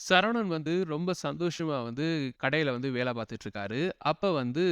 சரவணன் வந்து ரொம்ப சந்தோஷமா வந்து கடையில வந்து வேலை பார்த்துட்டு இருக்காரு. அப்ப வந்து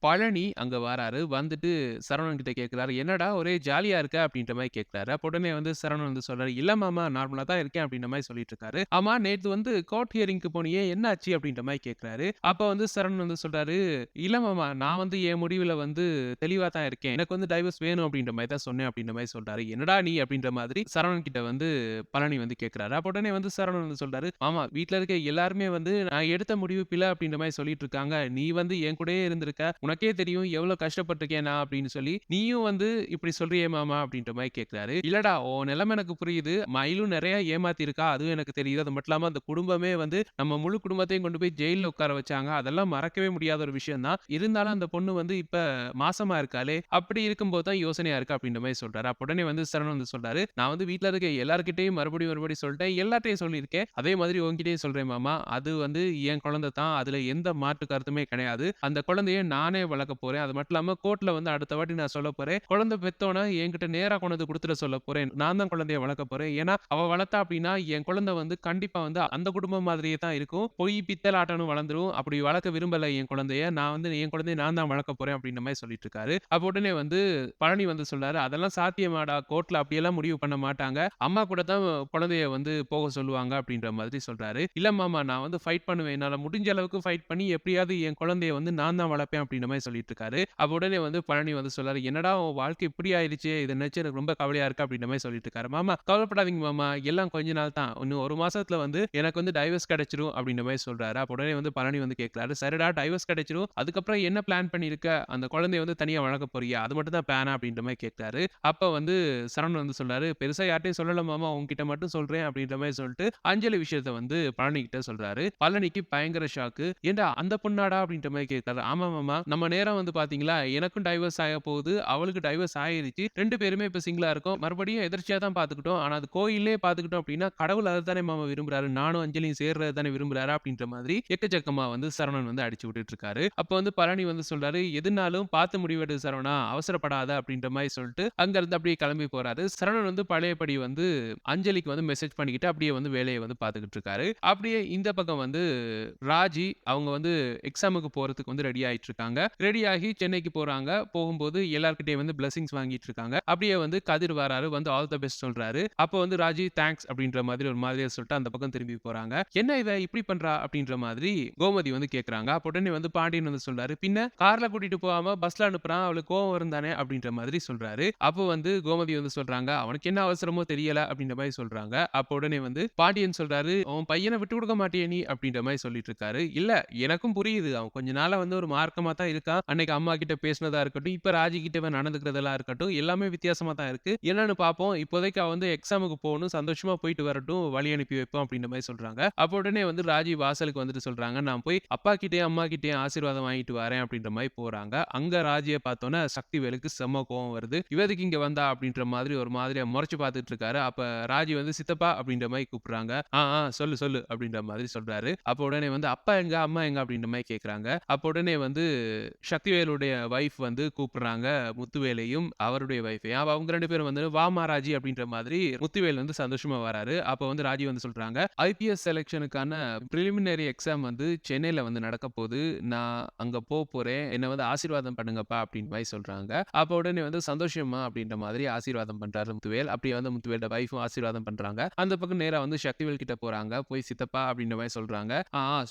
பழனி அங்க வராரு. வந்துட்டு சரவணன் கிட்ட கேட்கிறாரு, "என்னடா ஒரே ஜாலியா இருக்க?" அப்படின்ற மாரி கேட்கிறாரு. அப்ப உடனே வந்து சரவணன் வந்து சொல்றாரு, "இல்ல மாமா நார்மலா தான் இருக்கேன்." அப்படின்ற மாரி சொல்லிட்டு இருக்காரு. "ஆமா நேத்து வந்து கோர்ட் ஹியரிங்க்கு போனியே என்னாச்சு?" அப்படின்ற மாரி கேட்கிறாரு. அப்ப வந்து சரவணன் வந்து சொல்றாரு, "இல்ல மாமா நான் வந்து என் முடிவுல வந்து தெளிவா தான் இருக்கேன். எனக்கு வந்து டைவர்ஸ் வேணும் அப்படின்ற மாரி தான் சொன்னேன்." அப்படின்ற மாரி சொல்றாரு. "என்னடா நீ?" அப்படின்ற மாதிரி சரவணன் கிட்ட வந்து பழனி வந்து கேட்கிறாரு. அப்ப உடனே வந்து சரவணன் வந்து சொல்றாரு, "மாமா வீட்ல இருக்க எல்லாருமே வந்து நான் எடுத்த முடிவு பிழை அப்படின்ற மாரி சொல்லிட்டு இருக்காங்க. நீ வந்து என் கூடயே இருந்திருக்க. உனக்கே தெரியும் எவ்வளோ கஷ்டப்பட்டுருக்கேன் நான் அப்படின்னு சொல்லி, நீயும் வந்து இப்படி சொல்றியே மாமா அப்படின்ற மாரி கேட்கிறாரு. இல்லடா உன் நிலைமை எனக்கு புரியுது. மயிலும் நெறைய ஏமாத்தியிருக்கா. அதுவும் எனக்கு தெரியுது. அது மட்டும் இல்லாம அந்த குடும்பமே வந்து நம்ம முழு குடும்பத்தையும் கொண்டு போய் ஜெயில்ல உட்கார வச்சாங்க. அதெல்லாம் மறக்கவே முடியாத ஒரு விஷயம் தான். இருந்தாலும் அந்த பொண்ணு வந்து இப்ப மாசமா இருக்காளே! அப்படி இருக்கும்போது தான் யோசனையா இருக்கு அப்படின்ற மாரி சொல்றாரு. அப்ப உடனே வந்து சரவணன் வந்து சொல்றாரு, "நான் வந்து வீட்ல இருக்க எல்லார்கிட்டயும் மறுபடியும் சொல்ட்டேன். எல்லார்ட்டயும் சொல்லியிருக்கேன். அதே மாதிரி உன்கிட்டயும் சொல்றேன் மாமா. அது வந்து என் குழந்தை தான். அதுல எந்த மாற்று கருத்துமே கிடையாது. அந்த குழந்தைய நானே வளர்க்கப் போறேன். அது மட்டும் இல்லாம கோர்ட்ல வந்து அடுத்த வாட்டி நான் சொல்லப் போறேன். குழந்தை பெத்தோன என்கிட்ட நேரா கொண்டு வந்து குடுத்துட சொல்லப் போறேன். நான் தான் குழந்தைய வளர்க்கப் போறேன். ஏன்னா, அவ வளர்த்தா அப்படின்னா, என் குழந்தை வந்து கண்டிப்பா வந்து அந்த குடும்பம் மாதிரியே தான் இருக்கும். போய் பித்தலாட்டம்னு வளர்ந்துரும். அப்படி வளர்க்க விரும்பல என் குழந்தைய. நான் வந்து என் குழந்தைய நான் தான் வளர்க்கப் போறேன்." அப்படின்ற மாரி சொல்லிட்டு இருக்காரு. அப்ப உடனே வந்து பழனி வந்து சொல்றாரு, "அதெல்லாம் சாத்தியமாடா? கோர்ட்ல அப்படியெல்லாம் முடிவு பண்ண மாட்டாங்க. அம்மா கூட தான் குழந்தைய வந்து போக சொல்லுவாங்க." அப்படின்ற மாதிரி சொல்றாரு. "இல்ல மாமா நான் வந்து ஃபைட் பண்ணுவேன். என்னால முடிஞ்ச அளவுக்கு ஃபைட் பண்ணி எப்படியாவது என் குழந்தைய வந்து நான் தான் வளர்ப்பேன்." அப்படின்ற மாரி சொல்லிட்டு இருக்காரு. அப்ப உடனே வந்து பழனி வந்து சொல்றாரு, "என்னடா உன் வாழ்க்கை இப்படி ஆயிருச்சே! இத நினைச்சு எனக்கு ரொம்ப கவலையா இருக்கு." அப்படின்ற மாரி சொல்லிட்டு இருக்காரு. "மாமா கவலைப்படாதீங்க மாமா. எல்லாம் கொஞ்ச நாள் தான். இன்னும் 1 மாசத்துல வந்து எனக்கு வந்து டைவர்ஸ் கிடைச்சிரும்." அப்படின்ற மாரி சொல்றாரு. அப்ப உடனே வந்து பழனி வந்து கேட்கிறாரு, "சரிடா டைவர்ஸ் கிடைச்சிரும். அதுக்கப்புறம் என்ன பிளான் பண்ணியிருக்க? அந்த குழந்தைய வந்து தனியா வளர்க்க போறியா? அது மட்டும் தான் பிளானா?" அப்படின்ற மாரி கேட்கிறாரு. அப்ப வந்து சரவணன் வந்து சொல்றாரு, "பெருசா யார்ட்டயும் சொல்லல மாமா. உன்கிட்ட மட்டும் சொல்றேன்." அப்படின்ற மாரி சொல்லிட்டு அஞ்சலி விஷயத்த வந்து பழனி கிட்ட சொல்றாரு. பழனிக்கு பயங்கர ஷாக்கு. "ஏன்டா அந்த பொண்ணாடா?" அப்படின்ற மாரி கேட்கிறாரு. "ஆமா மாமா. நம்ம நேரம் வந்து பார்த்தீங்களா, எனக்கும் டைவர்ஸ் ஆக போகுது. அவளுக்கு டைவர்ஸ் ஆயிருச்சு. 2 பேருமே இப்ப சிங்கிளா இருக்கோம். மறுபடியும் எதர்ச்சியா தான் பார்த்துக்கிட்டோம். ஆனா அது கோயில்லயே பார்த்துக்கிட்டோம் அப்படின்னா, கடவுள் அத தானே மாமா விரும்புறாரு. நானும் அஞ்சலியும் சேர்றது தானே விரும்புறாரு." அப்படின்ற மாதிரி எக்கச்சக்கமா வந்து சரவணன் வந்து அடிச்சு விட்டுட்டு இருக்காரு. அப்ப வந்து பழனி வந்து சொல்றாரு, "எதுனாலும் பார்த்து முடிவெடு சரவணா. அவசரப்படாத." அப்படின்ற மாரி சொல்லிட்டு அங்கருந்து அப்படியே கிளம்பி போறாரு. சரவணன் வந்து பழையபடி வந்து அஞ்சலிக்கு வந்து மெசேஜ் பண்ணிக்கிட்டு அப்படியே வந்து வேலைய வந்து பார்த்துக்கிட்டு இருக்காரு. அப்படியே இந்த பக்கம் வந்து ராஜி அவங்க வந்து எக்ஸாமுக்கு போறதுக்கு வந்து ரெடி ஆயிட்டு இருக்காங்க. ரெடி ஆகி சென்னைக்கு போறாங்க. போகும்போது எல்லார்கிட்டயும் வந்து பிளெஸிங்ஸ் வாங்கிட்டு இருக்காங்க. அப்படியே வந்து கதிர் வராரு. வந்து ஆல் த பெஸ்ட் சொல்றாரு. அப்போ வந்து ராஜி தேங்க்ஸ் அப்படின்ற மாதிரி ஒரு மாதிரியா சொல்லிட்டு அந்த பக்கம் திரும்பி போறாங்க. "என்ன இவ இப்படி பண்றா?" அப்படின்ற மாதிரி கோமதி வந்து கேட்கறாங்க. அப்ப உடனே வந்து பாண்டியன் வந்து சொல்றாரு, "பின்ன கார்ல கூட்டிட்டு போகாம பஸ்ல அனுப்புறான். அவளுக்கு கோவம் வரும் தானே?" அப்படின்ற மாதிரி சொல்றாரு. அப்போ வந்து கோமதி வந்து சொல்றாங்க, "அவனுக்கு என்ன அவசரமோ தெரியல." அப்படின்ற மாரி சொல்றாங்க. அப்ப உடனே வந்து பாண்டியன் சொல்றாரு, "உன் பையன விட்டு குடுக்க மாட்டியா நீ?" அப்படின்ற மாரி சொல்லிட்டு இருக்காரு. "இல்ல எனக்கும் புரியுது. அவன் கொஞ்ச நாளா வந்து ஒரு மார்க்கமா தான் இருக்கான். அன்னைக்கு அம்மா கிட்ட பேசினதா இருக்கட்டும், இப்ப ராஜி கிட்ட இவன் நடந்துக்கிறதெல்லாம் இருக்கட்டும், எல்லாமே வித்தியாசமா தான் இருக்கு. என்னன்னு பார்ப்போம். இப்போதைக்கு அவ வந்து எக்ஸாமுக்கு போகணும். சந்தோஷமா போயிட்டு வரட்டும். வழி அனுப்பி வைப்போம்." அப்படின்ற மாரி சொல்றாங்க. அப்ப உடனே வந்து ராஜி வாசலுக்கு வந்துட்டு சொல்றாங்க, "நான் போய் அப்பா கிட்டயும், அம்மா கிட்டயும் ஆசீர்வாதம் வாங்கிட்டு வரேன்." அப்படின்ற மாரி போறாங்க. அங்க ராஜிய பார்த்தோனே சக்திவேலுக்கு செம்ம கோவம் வருது. "இவ எதுக்கு இங்க வந்தா?" அப்படின்ற மாதிரி ஒரு மாதிரியா முறைச்சு பார்த்துட்டு இருக்காரு. அப்ப ராஜி வந்து சித்தப்பா அப்படின்ற மாரி கூப்பிடுறாங்க. சொல்லு சொல்லு அப்படின்ற மாதிரி சொல்றாரு. அப்ப உடனே வந்து அப்பா எங்க? அம்மா எங்க? அப்படின்ற மாரி கேட்கறாங்க. அப்ப உடனே வந்து சக்திவேலுடைய வைஃப் வந்து கூப்பிடுறாங்க முத்துவேலையும், அவருடைய வைஃப்பையும். அப்ப அவங்க 2 பேரும் வந்து வாம்மா ராஜி அப்படின்ற மாதிரி முத்துவேல் வந்து சந்தோஷமா வராரு. அப்ப வந்து ராஜி வந்து சொல்றாங்க, "ஐபிஎஸ் செலக்ஷனுக்கான பிரிலிமினரி எக்ஸாம் வந்து சென்னையில வந்து நடக்கப் போது. நான் அங்க போறேன். என்ன வந்து ஆசீர்வாதம் பண்ணுங்கப்பா." அப்படின்ற மாரி சொல்றாங்க. அப்ப உடனே வந்து சந்தோஷம்மா அப்படின்ற மாதிரி ஆசீர்வாதம் பண்றாரு முத்துவேல். அப்படியே வந்து முத்துவேலோட வைஃப்பும் ஆசீர்வாதம் பண்றாங்க. அந்த பக்கம் நேரா வந்து சக்திவேல் கிட்ட போறாங்க. போய் சித்தப்பா அப்படின்ற மாரி சொல்றாங்க.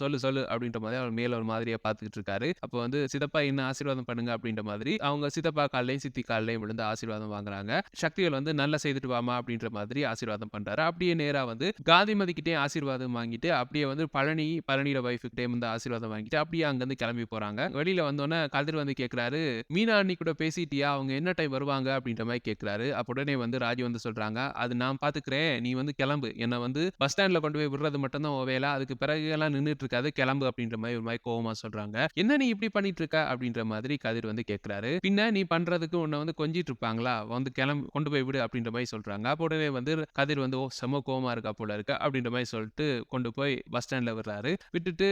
சொல்லு சொல்லு அப்படின்ற மாரி அவர் மேல ஒரு மாதிரியா பார்த்துக்கிட்டு இருக்காரு. அப்ப வந்து சித்தப்பா என்ன ஆசீர்வாதம் பண்ணுங்க அப்படின்ற மாதிரி அவங்க சித்தப்பா கால்லயும், சித்தி கால்லயும் விழுந்து ஆசீர்வாதம் வாங்குறாங்க. சக்திவேல் வந்து நல்லா செய்துட்டு வாம்மா அப்படின்ற மாதிரி ஆசீர்வாதம் பண்றாரு. அப்படியே நேரா வந்து காந்திமதி கிட்டயும் ஆசீர்வாதம் வாங்கிட்டு, அப்படியே வந்து பழனியோட வைஃப் கிட்டயும் வந்து ஆசீர்வாதம் வாங்கிட்டு, அப்படியே அங்கருந்து கிளம்பி போறாங்க. வெளியில வந்தோனே கதிர் வந்து கேட்கிறாரு, "மீனா அண்ணி கூட பேசிட்டியா? அவங்க என்ன டைம் வருவாங்க?" அப்படின்ற மாரி கேட்கிறாரு. அப்ப உடனே வந்து ராஜி வந்து சொல்றாங்க, "அது நான் பார்த்துக்கிறேன். நீ வந்து கிளம்பு. என்ன வந்து பஸ் ஸ்டாண்ட்ல கொண்டு போய் விடுறது மட்டும் தான் உன் வேல. அதுக்கு பிறகு எல்லாம் நின்னுட்டு இருக்காத. கிளம்பு." அப்படின்ற மாரி ஒரு மாரி கோவமா சொல்றாங்க. "என்ன நீ இப்படி பண்ணிட்டு இருக்க?" அப்படின்ற மாதிரி கதிர் வந்து கேட்கிறாரு. "பின்ன நீ பண்றதுக்கு உன்ன வந்து கொஞ்சிட்டு இருப்பாங்களா? வந்து கிளம்பு கொண்டு போய் விடு." அப்படின்ற மாரி சொல்றாங்க. அப்ப உடனே வந்து கதிர் வந்து, "ஓ! செம்ம கோவமா இருக்கா போல இருக்கு." அப்படின்ற மாரி சொல்லிட்டு கொண்டு போய் பஸ் ஸ்டாண்ட்ல விடுறாரு. விட்டுட்டு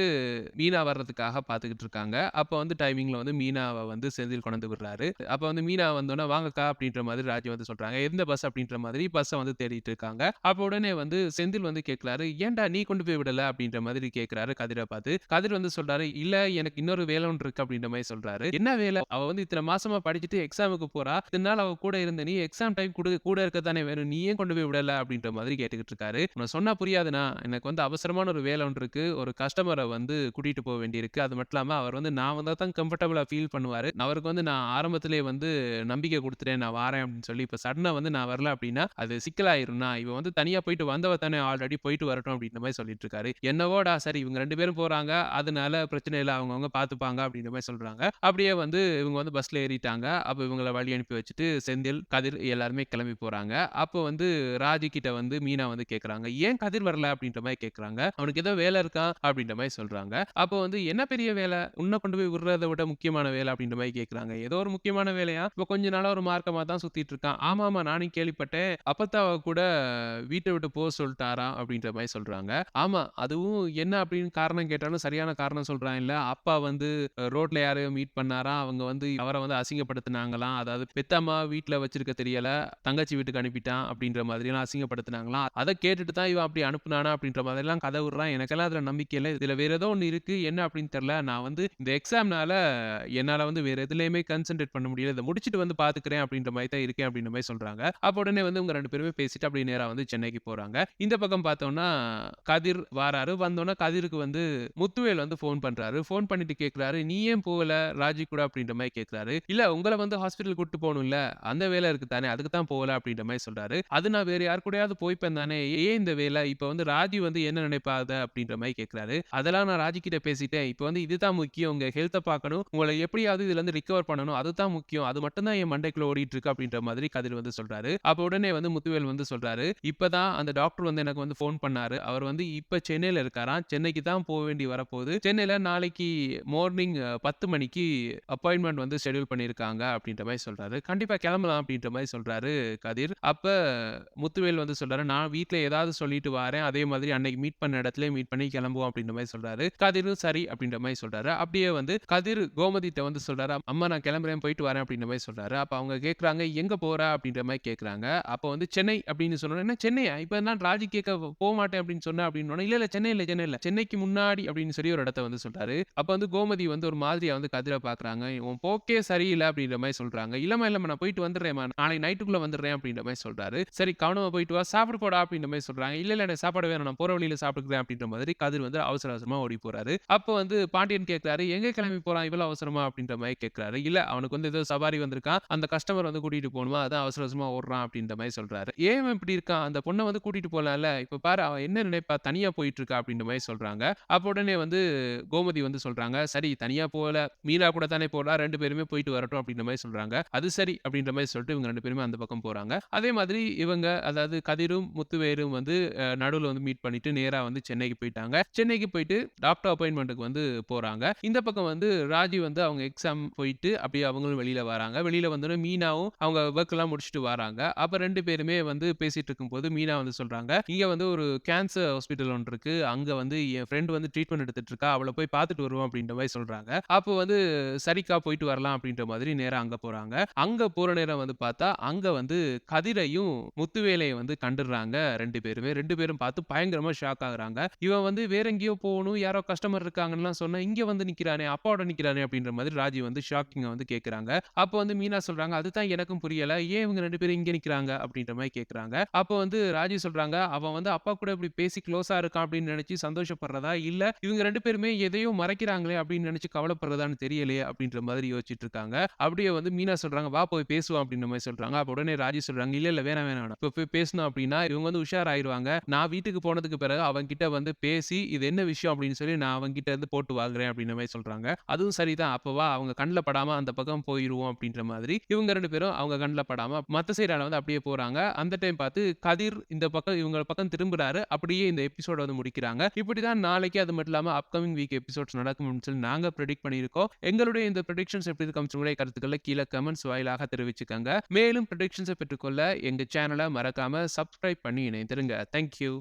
மீனா வர்றதுக்காக பார்த்துக்கிட்டு இருக்காங்க. அப்ப வந்து டைமிங்ல வந்து மீனாவ வந்து செந்தில் கொண்டு விடுறாரு. அப்ப வந்து மீனா வந்தோனே, "வாங்கக்கா" அப்படின்ற மாதிரி ராஜி வந்து சொல்றாங்க. எந்த பஸ் அப்படின்ற மாதிரி பஸ்ஸ வந்து தேடிட்டு இருக்காங்க. அப்ப உடனே வந்து செந்தில் வந்து கேட்கிறாரு, "ஏன்டா நீ நீ கொண்டு போய் விடல அப்படின்ற மாதிரி கேட்கிறாரு கதிர பார்த்து. கதிர் வந்து சொல்றாரு, "இல்ல எனக்கு இன்னொரு வேலை ஒண்ணு இருக்கு" அப்படின்ற மாரி சொல்றாரு. "என்ன வேலை? அவ வந்து இத்தன மாசமா படிச்சுட்டு எக்ஸாமுக்கு போறா. இத்தன நாள் அவ கூட இருந்த நீ எக்ஸாம் டைம் கூட இருக்க தானே வேணும். நீ ஏன் கொண்டு போய் விடல?" அப்படின்ற மாதிரி கேட்டுக்கிட்டு இருக்காரு. "உனக்கு சொன்னா புரியாதுண்ணா. எனக்கு வந்து அவசரமான ஒரு வேலை ஒண்ணு இருக்கு. ஒரு கஸ்டமர வந்து கூட்டிட்டு போ வேண்டியிருக்கு. அது மட்டும் இல்லாம அவர் வந்து நான் வந்தா தான் கம்ஃபர்டபுளா ஃபீல் பண்ணுவாரு. அவருக்கு வந்து நான் ஆரம்பத்திலேயே வந்து நம்பிக்கை குடுத்துட்டேன். நான் வாரேன் அப்படின்னு சொல்லி, இப்ப சடனா வந்து நான் வரல அப்படின்னா, அது சிக்கலாயிரும்ண்ணா. இவ வந்து தனியா போயிட்டு வந்தவ தானே ஆல்ரெடி போயிட்டு வரட்டும் அப்படின்ற மாரி சொல்லிட்டு இருக்காரு. என்னவோடா சரி இவங்க 2 பேரும் போறாங்க. அதனால பிரச்சனை இல்ல. அவங்கவங்க பார்த்துப்பாங்க அப்படின்ற மாரி சொல்றாங்க. அப்படியே வந்து இவங்க வந்து பஸ்ல ஏறிட்டாங்க. அப்ப இவங்கள வழி அனுப்பி வச்சுட்டு செந்தில், கதிர் எல்லாருமே கிளம்பி போறாங்க. அப்போ வந்து ராஜி கிட்ட வந்து மீனா வந்து கேட்கறாங்க. "ஏன் கதிர் வரல?" அப்படின்ற மாரி கேட்கறாங்க. "அவனுக்கு ஏதோ வேலை இருக்கா?" அப்படின்ற மாரி சொல்றாங்க. அப்போ வந்து "என்ன பெரிய வேலை? உன்ன கொண்டு போய் விடுறத விட முக்கியமான வேலை" அப்படின்ற மாரி கேட்கறாங்க. ஏதோ ஒரு முக்கியமான வேலையா? இப்ப கொஞ்ச நாளா ஒரு மார்க்கமா தான் சுத்திட்டு இருக்கான். ஆமாமா நானும் கேள்விப்பட்டேன். அப்பத்தாவ கூட வீட்ட விட்டு சொல்ட்டாராம் அப்படின்ற மாரி சொல்றாங்க. ஆமா, அதுவும் என்ன அப்படின்னு காரணம் கேட்டாலும் சரியான காரணம் சொல்றான்ல. அப்பா வந்து ரோட்ல யாரையோ மீட் பண்ணாராம். அவங்க வந்து அவர வந்து அசிங்கப்படுத்துனாங்களாம். அதாவது பெத்தம்மா வீட்ல வச்சிருக்க தெரியல. தங்கச்சி வீட்டுக்கு அனுப்பிட்டான் அப்படின்ற மாதிரியெல்லாம் அசிங்கப்படுத்துனாங்களாம். அத கேட்டுட்டு தான் இவன் அப்படி அனுப்புனானா அப்படின்ற மாதிரிலாம் கதை விடுறான். எனக்கெல்லாம் அதுல நம்பிக்கை இல்ல. இதுல வேற ஏதோ ஒண்ணு இருக்கு. என்ன அப்படின்னு தெரியல. நான் வந்து இந்த எக்ஸாம்னால என்னால வந்து வேற எதுலயுமே கான்சன்ட்ரேட் பண்ண முடியல. இத முடிச்சுட்டு வந்து பார்த்துக்கிறேன் அப்படின்ற மாரி தான் இருக்கேன் அப்படின்ற மாரி சொல்றாங்க. அப்ப உடனே வந்து இவங்க 2 பேருமே பேசிட்டு அப்படியே நேரா வந்து சென்னைக்கு போறாங்க. இந்த பக்கம் பார்த்தோம்னா, கதிர் வாராரு. வந்தோனே கதிருக்கு வந்து முத்துவேல் வந்து ஃபோன் பண்றாரு. ஃபோன் பண்ணிட்டு கேட்கிறாரு, "நீ ஏன் போகல ராஜி கூட?" அப்படின்ற மாரி கேட்கிறாரு. "இல்ல உங்கள வந்து ஹாஸ்பிட்டல் கூட்டிட்டு போணும்ல. அந்த வேலை இருக்கு தானே. அதுக்கு தான் போகல." அப்படின்ற மாரி சொல்றாரு. "அது நான் வேற யார் கூடயாவது போய்ப்பேன் தானே. ஏன் இந்த வேலை? இப்ப வந்து ராஜி வந்து என்ன நினைப்பா அத?" அப்படின்ற மாரி கேட்கிறாரு. "அதெல்லாம் நான் ராஜி கிட்ட பேசிட்டேன். இப்ப வந்து இதுதான் முக்கியம். உங்க ஹெல்த்த பார்க்கணும். உங்கள எப்படியாவது இதுலருந்து ரிகவர் பண்ணணும். அதுதான் முக்கியம். அது மட்டும் தான் என் மண்டைக்குள்ள ஓடிட்டு இருக்கு." அப்படின்ற மாதிரி கதிர் வந்து சொல்றாரு. அப்ப உடனே வந்து முத்துவேல் வந்து சொல்றாரு, "இப்பதான் அந்த டாக்டர் வந்து எனக்கு வந்து ஃபோன் பண்ணாரு. அவர் வந்து இப்ப சென்னையில இருக்காராம். சென்னைக்கு தான் போ வேண்டி வரப்போகுது. சென்னையில நாளைக்கு மார்னிங் 10 மணிக்கு அப்பாயின்ட்மென்ட் வந்து ஷெட்யூல் பண்ணியிருக்காங்க." அப்படின்ற மாரி சொல்றாரு. "கண்டிப்பா கிளம்பலாம்." அப்படின்ற மாரி சொல்றாரு கதிர். அப்ப முத்துவேல் வந்து சொல்றாரு, "நான் வீட்ல ஏதாவது சொல்லிட்டு வாரேன். அதே மாதிரி அன்னைக்கு மீட் பண்ண இடத்திலேயே மீட் பண்ணி கிளம்புவோம்." அப்படின்ற மாரி சொல்றாரு. கதிரும் சரி அப்படின்ற மாரி சொல்றாரு. அப்படியே வந்து கதிர் கோமதிட்ட வந்து சொல்றாரு, "அம்மா நான் கிளம்புறேன், போயிட்டு வரேன்." அப்படின்ற மாரி சொல்றாரு. அப்ப அவங்க கேட்கறாங்க, "எங்க போற?" அப்படின்ற மாரி கேட்கறாங்க. அப்ப வந்து சென்னை அப்படின்னு சொன்னோனே, "என்ன சென்னையா? இப்ப நான் ராஜி கேட்க போமாட்டேன் அப்படின்னு சொன்னேன்." அப்படின்னோனே, "இல்ல, இல்ல சென்னை இல்ல, சென்னை இல்ல. சென்னைக்கு முன்னாடி" அப்படின்னு சொல்லி ஒரு இடத்த வந்து சொல்றாரு. அப்ப வந்து கோமதி வந்து ஒரு மாதிரியா வந்து கதிர பார்க்குறாங்க. "உன் போக்கே சரியில்ல." அப்படின்ற மாரி சொல்றாங்க. "இல்லம்மா, இல்லம்மா நான் போயிட்டு வந்துடுறேன்ம்மா. நாளைக்கு நைட்டுக்குள்ள வந்துடுறேன்." அப்படின்ற மாரி சொல்றாரு. "சரி கவனமா போயிட்டு வா. சாப்பிட்டு போடா." அப்படின்ற மாரி சொல்றாங்க. "இல்ல, இல்ல எனக்கு சாப்பாடு வேணாம். நான் போற வழியில சாப்பிட்டுக்கிறேன்." அப்படின்ற மாதிரி கதிர் வந்து அவசர அவசரமா ஓடி போறாரு. அப்ப வந்து பாண்டியன் கேட்கிறாரு, "எங்க கிளம்பி போறான் இவ்வளவு அவசரமா?" அப்படின்ற மாரி கேட்கிறாரு. "இல்ல அவனுக்கு வந்து ஏதோ சவாரி வந்திருக்கான். அந்த கஸ்டமர் வந்து கூட்டிட்டு போணுமா, அதான் அவசர அவசரமா ஓடுறான்." அப்படின்ற மாரி சொல்றாரு. "ஏன் இவன் இப்படி இருக்கான்? அந்த பொண்ண வந்து கூட்டிட்டு போலாம்ல. இப்ப பாரு அவ என்ன நினைப்பா? தனியா போயிட்டு இருக்கா." அப்படின்ற மாரி சொல்றாங்க. அப்ப உடனே வந்து கோமதி வந்து சொல்றாங்க, "சரி தனியா போல. மீரா கூட தானே போறா. 2 பேருமே போயிட்டு வரட்டும்." அப்படின்ற மாரி சொல்றாங்க. "அது சரி." அப்படின்ற மாரி சொல்லிட்டு இவங்க 2 பேருமே அந்த பக்கம் போறாங்க. அதே மாதிரி இவங்க அதாவது கதிரும், முத்துவேலும் வந்து நடுவுல வந்து மீட் பண்ணிட்டு நேரா வந்து சென்னைக்கு போயிட்டாங்க. சென்னைக்கு போயிட்டு டாக்டர் அப்பாயின்ட்மென்ட்க்கு வந்து போறாங்க. இந்த பக்கம் வந்து ராஜி வந்து அவங்க எக்ஸாம் போயிட்டு அப்படியே அவங்களும் வெளியில வராங்க. வெளியில வந்தோனே மீனாவும் அவங்க வொர்க் எல்லாம் முடிச்சுட்டு வராங்க. அப்ப 2 பேருமே வந்து பேசிட்டு இருக்கும்போது மீனா வந்து சொல்றாங்க, "இங்க வந்து ஒரு கேன்சர் ஹாஸ்பிட்டல் ஒண்ணு இருக்கு. அங்க வந்து என் ஃப்ரெண்ட் வந்து ட்ரீட்மெண்ட் எடுத்துட்டு இருக்கா. அவள போய் பார்த்துட்டு வருவோம்." அப்படின்ற மாரி சொல்றாங்க. அப்போ வந்து சரிக்கா போயிட்டு வரலாம் அப்படின்ற மாதிரி நேரா அங்க போறாங்க. அங்க போற நேரம் வந்து பார்த்தா, அங்க வந்து கதிரையும், முத்துவேலையும் வந்து கண்டுர்றாங்க 2 பேருமே. 2 பேரும் பார்த்து பயங்கரமா ஷாக் ஆகுறாங்க. இவன் வந்து வேற எங்கேயோ போணும், யாரோ கஸ்டமர் இருக்காங்கன்னுலாம் சொன்னா, இங்க வந்து நிக்கிறானே, அப்பாவோட நிக்கிறானே அப்படின்ற மாதிரி ராஜி வந்து ஷாக்கிங்கா வந்து கேட்கறாங்க. அப்போ வந்து மீனா சொல்றாங்க, "அதுதான் எனக்கும் புரியல. ஏன் இவங்க 2 பேரும் இங்க நிக்கிறாங்க?" அப்படின்ற மாரி கேட்கறாங்க. அப்போ வந்து ராஜி சொல்றாங்க, "அவன் வந்து அப்பா கூட இப்படி பேசி க்ளோஸா இருக்கான் அப்படின்னு நினைச்சு சந்தோஷப்படுறதா? இல்ல இவங்க 2 பேருமே எதையோ மறைக்கிறாங்களே அப்படின்னு நினைச்சு கவலைப்படுறதான்னு தெரியலையே." அப்படின்ற மாதிரி யோசிச்சுட்டு இருக்காங்க. அப்படியே வந்து மீனா சொல்றாங்க, "வா போய் பேசுவோம்." அப்படின்ற மாரி சொல்றாங்க. அப்ப உடனே ராஜி சொல்றாங்க, "இல்ல, இல்ல வேணாம், வேணாம். இப்ப போய் பேசணும் அப்படின்னா இவங்க வந்து உஷாராயிருவாங்க. நான் வீட்டுக்கு போனதுக்கு பிறகு அவன்கிட்ட வந்து பேசி, இது என்ன விஷயம் அப்படின்னு சொல்லி நான் அவன்கிட்ட இருந்து போட்டு வாங்குறேன்." அப்படின்ற மாரி சொல்றாங்க. அதுவும் சரிதான். அப்ப வா அவங்க கண்ல படாம அந்த பக்கம் போயிருவோம் அப்படின்ற மாதிரி இவங்க 2 பேரும் அவங்க கண்ல படாம மத்த சைடால வந்து அப்படியே போறாங்க. அந்த டைம் பார்த்து கதிர் இந்த பக்கம் இவங்க பக்கம் திரும்புறாரு. அப்படியே இந்த எபிசோட வந்து முடிக்கிறாங்க. இப்படிதான் நாளைக்கு அது மட்டும் இல்லாம அப்கமிங் வீக் எபிசோட்ஸ் நடக்கும் அப்படின்னு சொல்லி நாங்க பிரெடிக்ட் பண்ணியிருக்கோம். எங்களுடைய இந்த பிரெடிக்ஷன்ஸ் எப்படி இருக்கு உங்களுடைய கருத்துக்கள கீழ கமெண்ட்ஸ் வாயிலாக தெரிவிச்சுக்கங்க. மேலும் பிரெடிக்ஷன்ஸ பெற்றுக்கொள்ள எங்க சேனல மறக்காம சப்ஸ்கிரைப் பண்ணி இணைந்திருங்க. Thank you.